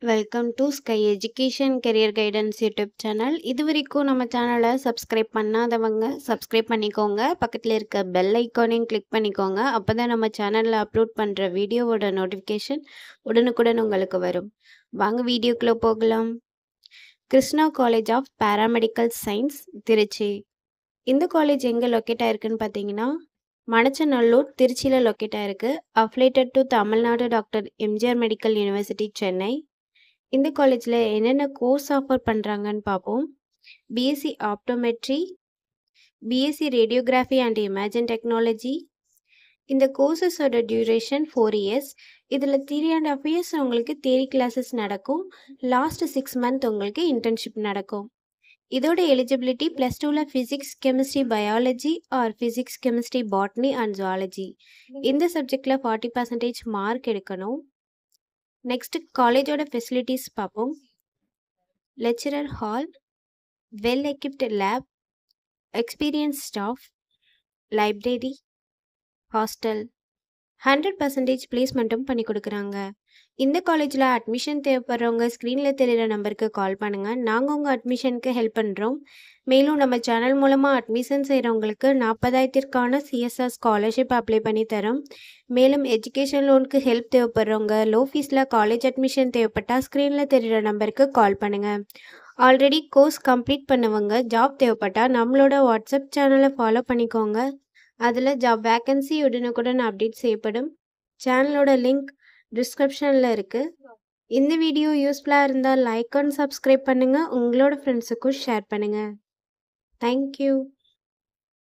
Welcome to sky education career guidance YouTube channel. இது வரைக்கும் நம்ம சேனலை சப்ஸ்கிரைப் பண்ணாதவங்க சப்ஸ்கிரைப் பண்ணிக்கோங்க. பக்கத்தில் இருக்க பெல் ஐக்கானையும் கிளிக் பண்ணிக்கோங்க. அப்போ தான் நம்ம சேனலில் அப்லோட் பண்ணுற வீடியோவோட நோட்டிஃபிகேஷன் உடனுக்குடன் உங்களுக்கு வரும். வாங்க வீடியோக்குள்ளே போகலாம். Krishna College of Paramedical Science, Trichy. இந்த காலேஜ் எங்கே லொக்கேட் ஆயிருக்குன்னு பார்த்தீங்கன்னா, மணச்சநல்லூர், திருச்சியில் லொக்கேட் ஆயிருக்கு. Affiliated to Tamil Nadu doctor MGR medical university, Chennai. இந்த காலேஜில் என்னென்ன கோர்ஸ் ஆஃபர் பண்ணுறாங்கன்னு பார்ப்போம். BSc optometry, BSc radiography and imagine technology. இந்த கோர்சஸோட டியூரேஷன் 4 இயர்ஸ். இதில் 3.5 இயர்ஸ் உங்களுக்கு தியரி கிளாஸஸ் நடக்கும். லாஸ்ட் 6 மந்த் உங்களுக்கு இன்டர்ன்ஷிப் நடக்கும். இதோட எலிஜிபிலிட்டி +2ல் physics, chemistry, biology R physics, chemistry, botany and zoology இந்த சப்ஜெக்டில் 40% மார்க் எடுக்கணும். நெக்ஸ்ட் காலேஜோட ஃபெசிலிட்டிஸ் பார்ப்போம். Lecturer hall, well equipped lab, experience staff, library, hostel, 100% பிளேஸ்மெண்ட்டும் பண்ணி கொடுக்குறாங்க. இந்த காலேஜில் அட்மிஷன் தேவைப்படுறவங்க ஸ்க்ரீனில் தெரிகிற நம்பருக்கு கால் பண்ணுங்கள். நாங்கள் உங்கள் அட்மிஷனுக்கு ஹெல்ப் பண்ணுறோம். மேலும் நம்ம சேனல் மூலமாக அட்மிஷன் செய்கிறவங்களுக்கு 40,000க்கான சிஎஸ்ஆர் ஸ்காலர்ஷிப் அப்ளை பண்ணி தரோம். மேலும் எஜுகேஷன் லோனுக்கு ஹெல்ப் தேவைப்படுறவங்க லோ ஃபீஸில் காலேஜ் அட்மிஷன் தேவைப்பட்டால் ஸ்க்ரீனில் தெரிகிற நம்பருக்கு கால் பண்ணுங்கள். ஆல்ரெடி கோர்ஸ் கம்ப்ளீட் பண்ணவங்க ஜாப் தேவைப்பட்டால் நம்மளோட வாட்ஸ்அப் சேனலை ஃபாலோ பண்ணிக்கோங்க. அதில் ஜாப் வேக்கன்சி உடனுக்குடன் அப்டேட் செய்யப்படும். சேனலோட லிங்க் டிஸ்கிரிப்ஷனில் இருக்குது. இந்த வீடியோ யூஸ்ஃபுல்லாக இருந்தால் லைக் அண்ட் சப்ஸ்கிரைப் பண்ணுங்கள். உங்களோட ஃப்ரெண்ட்ஸுக்கும் ஷேர் பண்ணுங்கள். தேங்க்யூ.